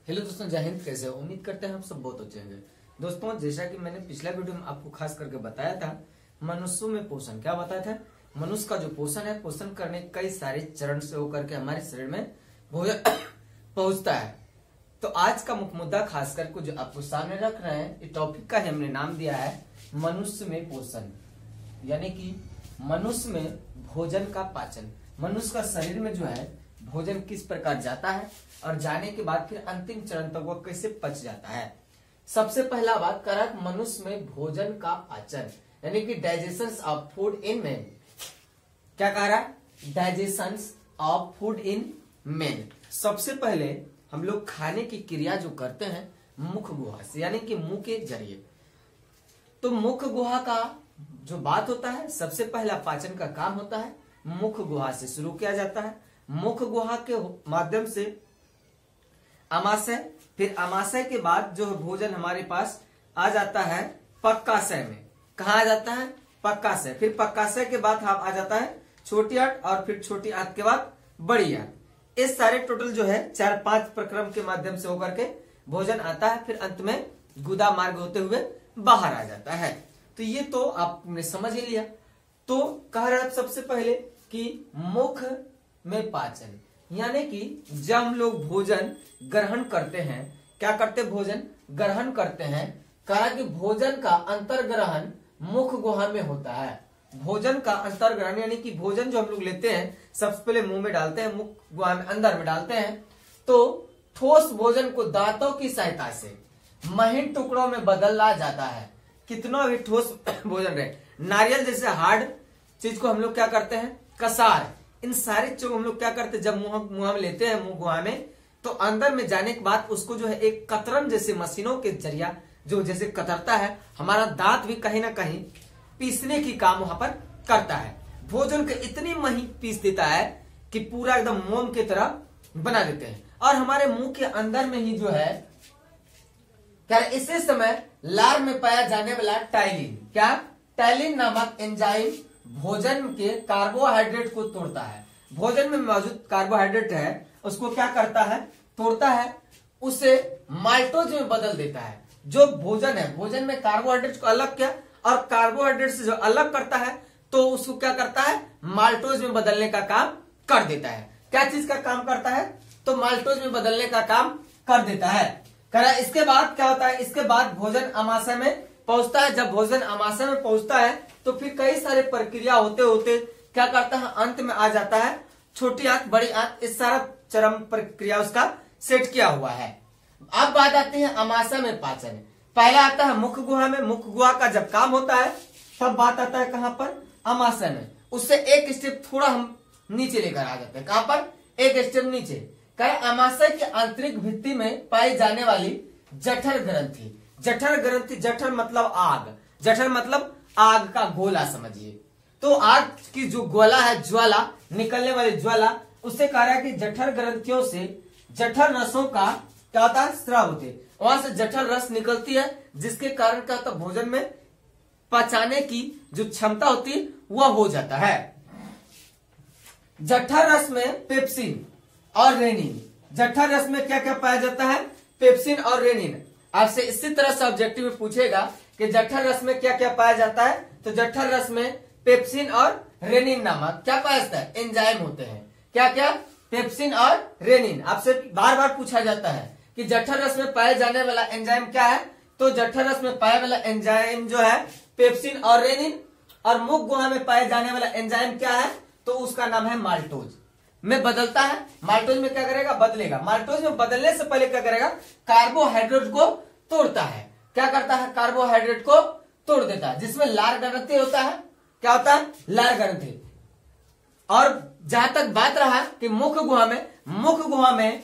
Hello दोस्तों, जय हिंद। कैसे हो? उम्मीद करते हैं हम सब बहुत अच्छे होंगे। दोस्तों, जैसा कि मैंने पिछला वीडियो में आपको खास करके बताया था, मनुष्यों में पोषण क्या बताया था। मनुष्य का जो पोषण है, पोषण करने कई सारे चरण से होकर के हमारे शरीर में भोजन पहुंचता है। तो आज का मुख्य मुद्दा खास करके जो आपको सामने रख रहे हैं, इस टॉपिक का हमने नाम दिया है मनुष्य में पोषण, यानी कि मनुष्य में भोजन का पाचन। मनुष्य का शरीर में जो है भोजन किस प्रकार जाता है और जाने के बाद फिर अंतिम चरण तक वो कैसे पच जाता है। सबसे पहला बात करा मनुष्य में भोजन का पाचन, यानी कि digestion of food in man. क्या कह रहा है? Digestion of food in man. सबसे पहले हम लोग खाने की क्रिया जो करते हैं मुख गुहा से, यानी कि मुंह के जरिए। तो मुख गुहा का जो बात होता है, सबसे पहला पाचन का काम होता है मुख गुहा से शुरू किया जाता है। मुख गुहा के माध्यम से आमाशय, फिर आमाशय के बाद जो भोजन हमारे पास आ जाता है पक्काशय में। कहा आ जाता है? पक्काशय। फिर पक्काशय के बाद आ जाता है छोटी आंत, और फिर छोटी आंत के बाद बड़ी आंत। इस सारे टोटल जो है 4-5 प्रक्रम के माध्यम से होकर के भोजन आता है, फिर अंत में गुदा मार्ग होते हुए बाहर आ जाता है। तो ये तो आपने समझ ही लिया। तो कह रहा है सबसे पहले कि मुख में पाचन, यानी कि जब हम लोग भोजन ग्रहण करते हैं, क्या करते? भोजन ग्रहण करते हैं। कहा कि भोजन का अंतर्ग्रहण मुख गुहा में होता है। भोजन का अंतर्ग्रहण यानी कि भोजन जो हम लोग लेते हैं सबसे पहले मुंह में डालते हैं, मुख गुहा में अंदर में डालते हैं। तो ठोस भोजन को दांतों की सहायता से महीन टुकड़ों में बदला जाता है। कितना भी ठोस भोजन रहे, नारियल जैसे हार्ड चीज को हम लोग क्या करते हैं? कसार। इन सारी चीजों को हम लोग क्या करते हैं? जब मुंह में लेते हैं, मुंह गुहा में, तो अंदर में जाने के बाद उसको जो है एक कतरन जैसे मशीनों के जरिया जो जैसे कतरता है, हमारा दांत भी कहीं ना कहीं पीसने की काम वहां पर करता है। भोजन के इतनी महीन पीस देता है कि पूरा एकदम मोम की तरह बना देते हैं। और हमारे मुंह के अंदर में ही जो है क्या, इसी समय लार में पाया जाने वाला टाइलिन, क्या? टाइलिन नामक एंजाइम भोजन के कार्बोहाइड्रेट को तोड़ता है। भोजन में मौजूद कार्बोहाइड्रेट है उसको क्या करता है? तोड़ता है, उसे माल्टोज में बदल देता है। जो भोजन है, भोजन में कार्बोहाइड्रेट को अलग किया और कार्बोहाइड्रेट से जो अलग करता है तो उसको क्या करता है? माल्टोज में बदलने का काम कर देता है। क्या चीज का काम करता है? तो माल्टोज में बदलने का काम कर देता है। करा इसके बाद क्या होता है? इसके बाद भोजन आमाशय में पहुंचता है। जब भोजन आमाशय में पहुंचता है तो फिर कई सारे प्रक्रिया होते होते क्या करता है? अंत में आ जाता है छोटी आंत, बड़ी आंत। इस सारा चरम प्रक्रिया उसका सेट किया हुआ है। अब बात आती है आमाशय में पाचन। पहला आता है मुख गुहा में। मुख गुहा का जब काम होता है तब बात आता है कहां पर? आमाशय में। उससे एक स्टेप थोड़ा हम नीचे लेकर आ जाते हैं। कहां पर? एक स्टेप नीचे। कहे आमाशय की आंतरिक भित्ति में पाई जाने वाली जठर ग्रंथि। जठर ग्रंथि, जठर मतलब आग, जठर मतलब आग का गोला समझिए। तो आग की जो गोला है, ज्वाला, निकलने वाली ज्वाला, उससे कह रहा है कि जठर ग्रंथियों से जठर रसों का क्या होता है? स्राव होते, वहां से जठर रस निकलती है, जिसके कारण क्या होता है? भोजन में पचाने की जो क्षमता होती है वह हो जाता है। जठर रस में पेप्सिन और रेनिन। जठर रस में क्या क्या पाया जाता है? पेप्सिन और रेनिन। आपसे इसी तरह से ऑब्जेक्टिव में पूछेगा कि जठर रस में क्या क्या पाया जाता है, तो जठर रस में पेप्सिन और रेनिन नामक क्या पाया जाता है? एंजाइम होते हैं। क्या क्या? पेप्सिन और रेनिन। आपसे बार बार पूछा जाता है कि जठर रस में पाए जाने वाला एंजाइम क्या है, तो जठर रस में पाए वाला एंजाइम जो है पेप्सिन और रेनिन। और मुख गुहा में पाए जाने वाला एंजाइम क्या है, तो उसका नाम है माल्टोज। में बदलता है। माल्टोज में क्या करेगा? बदलेगा। माल्टोज में बदलने से पहले क्या करेगा? कार्बोहाइड्रेट को तोड़ता है। क्या करता है? कार्बोहाइड्रेट को तोड़ देता है, जिसमें लार ग्रंथि होता है। क्या होता है? लार ग्रंथि। और जहां तक बात रहा कि मुख गुहा में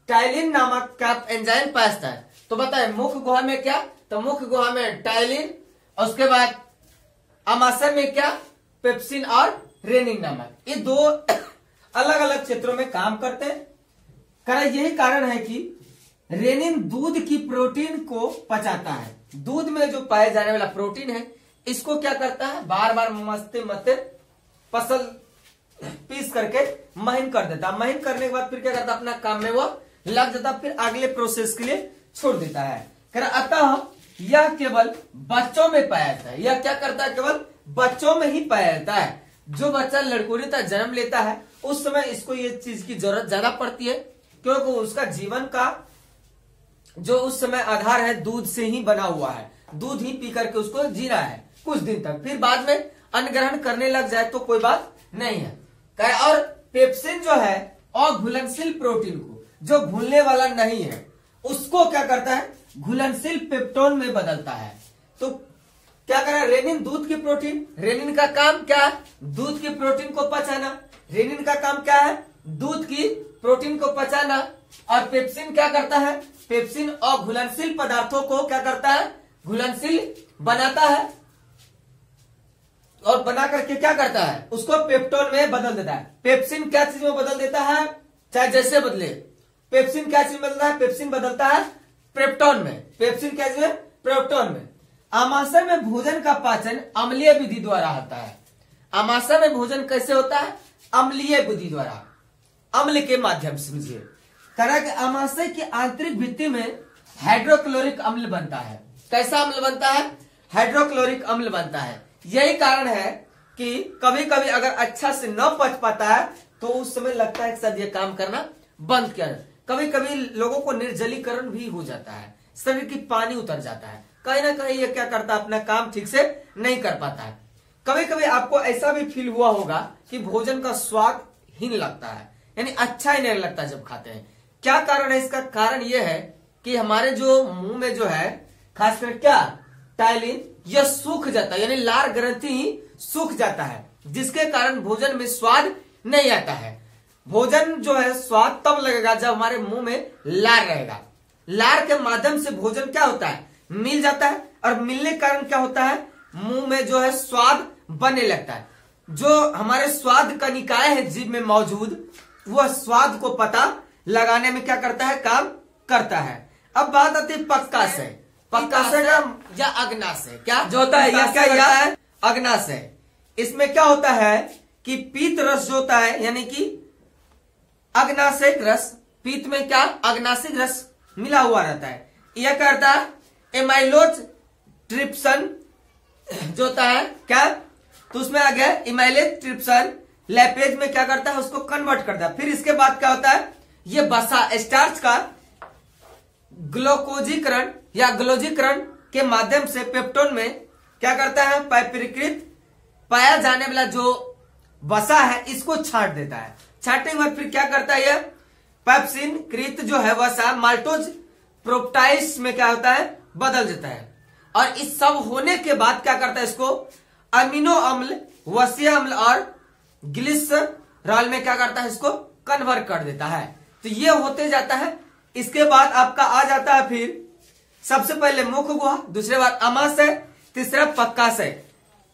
टाइलिन नामक क्या एंजाइम पाया है, तो बताए मुख गुहा में क्या? तो मुख गुहा में टाइलिन, और उसके बाद आमाशय में क्या? पेप्सिन और रेनिन नामक। ये दो अलग अलग क्षेत्रों में काम करते हैं। यही कारण है कि रेनिन दूध की प्रोटीन को पचाता है। दूध में जो पाए जाने वाला प्रोटीन है, इसको क्या करता है? बार बार मस्ते पीस करके महीन कर देता है। महीन करने के बाद फिर क्या करता है? अपना काम में वो लग जाता है, फिर अगले प्रोसेस के लिए छोड़ देता है। अतः यह केवल बच्चों में पाया जाता है। यह क्या करता है? केवल बच्चों में ही पाया जाता है। जो बच्चा लड़कोड़ीता जन्म लेता है उस समय इसको ये चीज की जरूरत ज्यादा पड़ती है, क्योंकि उसका जीवन का जो उस समय आधार है दूध से ही बना हुआ है। दूध ही पी करके उसको जीना है कुछ दिन तक, फिर बाद में अन्न ग्रहण करने लग जाए तो कोई बात नहीं है। और पेप्सिन जो है अघुलनशील प्रोटीन को, जो घुलने वाला नहीं है, उसको क्या करता है? घुलनशील पेप्टोन में बदलता है। तो क्या करा? रेनिन दूध की प्रोटीन, रेनिन का काम क्या है? दूध की प्रोटीन को पचाना। रेनिन का काम क्या है? दूध की प्रोटीन को पचाना। और पेप्सिन क्या करता है? पेप्सिन अघुलनशील पदार्थों को क्या करता है? घुलनशील बनाता है, और बना करके क्या करता है? उसको पेप्टोन में बदल देता है। पेप्सिन क्या चीज में बदल देता है? चाहे जैसे बदले, पेप्सिन क्या चीज में बदलता है? पेप्सिन बदलता है पेप्टोन में। पेप्सिन क्या चीज में? पेप्टोन में। आमाशय में भोजन का पाचन अम्लीय विधि द्वारा होता है। आमाशय में भोजन कैसे होता है? अम्लीय विधि द्वारा, अम्ल के माध्यम से। समझिए, करा कि आमाशय की आंतरिक भित्ति में हाइड्रोक्लोरिक अम्ल बनता है। कैसा अम्ल बनता है? हाइड्रोक्लोरिक अम्ल बनता है। यही कारण है कि कभी कभी अगर अच्छा से न पच पाता है तो उस समय लगता है कि शायद ये काम करना बंद किया। कभी कभी लोगों को निर्जलीकरण भी हो जाता है, शरीर की पानी उतर जाता है, कहीं ना कहीं ये क्या करता है? अपना काम ठीक से नहीं कर पाता है। कभी कभी आपको ऐसा भी फील हुआ होगा कि भोजन का स्वाद हीन लगता है, यानी अच्छा ही नहीं लगता जब खाते हैं। क्या कारण है इसका? कारण यह है कि हमारे जो मुंह में जो है खासकर क्या टाइलिन, यह सूख जाता है, यानी लार ग्रंथि ही सूख जाता है, जिसके कारण भोजन में स्वाद नहीं आता है। भोजन जो है स्वाद तब लगेगा जब हमारे मुंह में लार रहेगा। लार के माध्यम से भोजन क्या होता है? मिल जाता है, और मिलने के कारण क्या होता है? मुंह में जो है स्वाद बनने लगता है। जो हमारे स्वाद का निकाय है जीभ में मौजूद, वह स्वाद को पता लगाने में क्या करता है? काम करता है। अब बात आती है पक्काशय। पक्काशय या अग्नाशय क्या जो होता है? यह क्या होता है? अग्नाशय। इसमें क्या होता है कि पीत रस जो होता है, यानी कि अग्नाशयिक रस, पीत में क्या? अग्नाशिक रस मिला हुआ रहता है। यह करता है एमाइलोज ट्रिप्सन जो होता है क्या? तो उसमें आ गया इमाइलेज ट्रिप्सन, लैपेज में क्या करता है? उसको कन्वर्ट करता है। फिर इसके बाद क्या होता है? ये बसा स्टार्च का ग्लूकोजीकरण या ग्लोजीकरण के माध्यम से पेप्टोन में क्या करता है? पैपरीकृत पाया जाने वाला जो वसा है इसको छांट देता है। छांटने के बाद फिर क्या करता है? यह पेप्सिन कृत जो है वसा माल्टोज प्रोप्टाइस में क्या होता है? बदल देता है। और इस सब होने के बाद क्या करता है? इसको अमीनो अम्ल, वसीय अम्ल और ग्लिसरॉल में क्या करता है? इसको कन्वर्ट कर देता है। तो ये होते जाता है। इसके बाद आपका आ जाता है फिर सबसे पहले मुख गुहा, दूसरे बार अमाशय, तीसरा पक्काशय,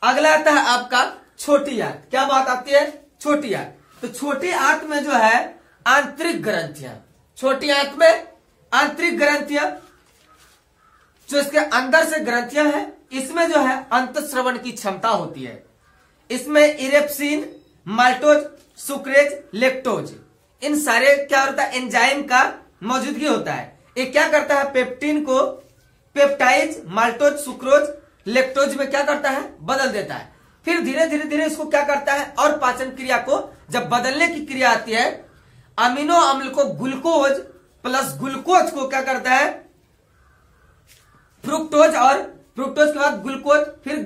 अगला आता है आपका छोटी आंत। क्या बात आती है? छोटी आंत। तो छोटी आंत में जो है आंतरिक ग्रंथियां, छोटी आंत में आंतरिक ग्रंथियां, जो इसके अंदर से ग्रंथियां हैं, इसमें जो है अंतःस्रवण की क्षमता होती है। इसमें इरेप्सिन, माल्टोज, सुक्रेज, लेक्टोज, इन सारे क्या होता है? एंजाइम का मौजूदगी होता है। ये क्या करता है? पेप्टिन को पेप्टाइज, माल्टोज, सुक्रोज, लेक्टोज में क्या करता है? बदल देता है। फिर धीरे धीरे धीरे इसको क्या करता है? और पाचन क्रिया को जब बदलने की क्रिया आती है, अमीनो अम्ल को ग्लूकोज प्लस ग्लूकोज को क्या करता है? फ्रुक्टोज, और फ्रुक्टोज के बाद ग्लूकोज, फिर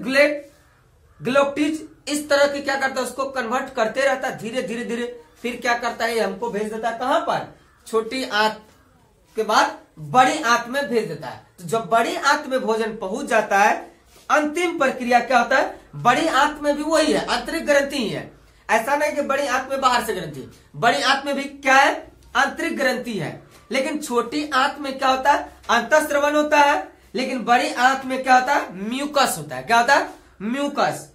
ग्लोक्टिज, इस तरह की क्या करता है? उसको कन्वर्ट करते रहता है धीरे धीरे धीरे। फिर क्या करता है? हमको भेज देता है कहां पर? छोटी आंत के बाद बड़ी आंत में भेज देता है। तो जब बड़ी आंत में भोजन पहुंच जाता है, अंतिम प्रक्रिया क्या होता है? बड़ी आंत में भी वही है, आंतरिक ग्रंथि ही है। ऐसा नहीं कि बड़ी आंत में बाहर से ग्रंथि, बड़ी आंत में भी क्या है? आंतरिक ग्रंथि है। लेकिन छोटी आंत में क्या होता है? अंतःस्रवण होता है। लेकिन बड़ी आंत में क्या होता है? म्यूकस होता है। क्या होता है? म्यूकस।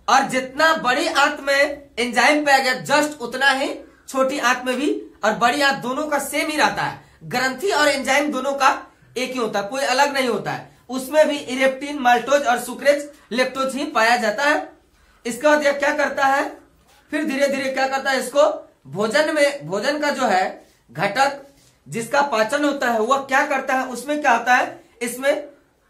और जितना बड़ी आंत में एंजाइम पाया गया, जस्ट उतना ही छोटी आंत में भी, और बड़ी आंत दोनों का सेम ही रहता है। ग्रंथि और एंजाइम दोनों का एक ही होता है, कोई अलग नहीं होता है। उसमें भी इरेप्टिन, माल्टोज और सुक्रेज, लेक्टोज ही पाया जाता है। इसके बाद यह क्या करता है? फिर धीरे धीरे क्या करता है? इसको भोजन में, भोजन का जो है घटक जिसका पाचन होता है वह क्या करता है, उसमें क्या होता है, इसमें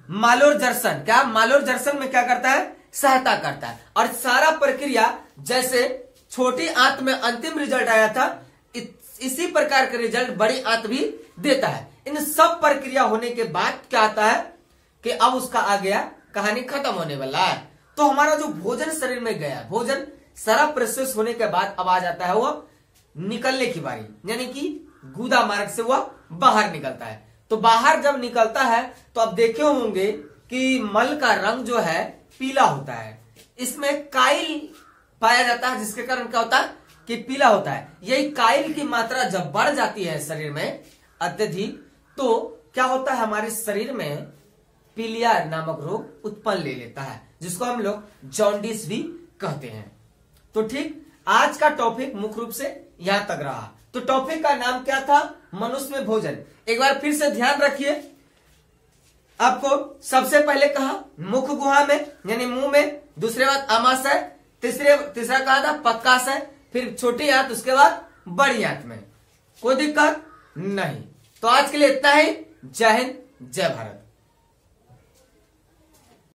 मालोर्जर्सन, क्या मालोर्जर्सन में क्या करता है, सहायता करता है। और सारा प्रक्रिया जैसे छोटी आंत में अंतिम रिजल्ट आया था, इसी प्रकार का रिजल्ट बड़ी आंत भी देता है। इन सब प्रक्रिया होने के बाद क्या आता है कि अब उसका आ गया, कहानी खत्म होने वाला है। तो हमारा जो भोजन शरीर में गया, भोजन सारा प्रोसेस होने के बाद अब आ जाता है वह निकलने की बारी, यानी कि गुदा मार्ग से वह बाहर निकलता है। तो बाहर जब निकलता है तो अब देखे होंगे कि मल का रंग जो है पीला होता है, इसमें काइल पाया जाता है, जिसके कारण क्या होता है कि पीला होता है। यही काइल की मात्रा जब बढ़ जाती है शरीर में अत्यधिक, तो क्या होता है, हमारे शरीर में पीलिया नामक रोग उत्पन्न ले लेता है, जिसको हम लोग जॉन्डिस भी कहते हैं। तो ठीक, आज का टॉपिक मुख्य रूप से यहां तक रहा। तो टॉपिक का नाम क्या था, मनुष्य में भोजन। एक बार फिर से ध्यान रखिए, आपको सबसे पहले कहा मुख गुहा में यानी मुंह में, दूसरे बात आमाशय, तीसरा कहा था पक्काशय, फिर छोटी आंत, उसके बाद बड़ी आंत में। कोई दिक्कत नहीं। तो आज के लिए इतना ही। जय हिंद, जय भारत।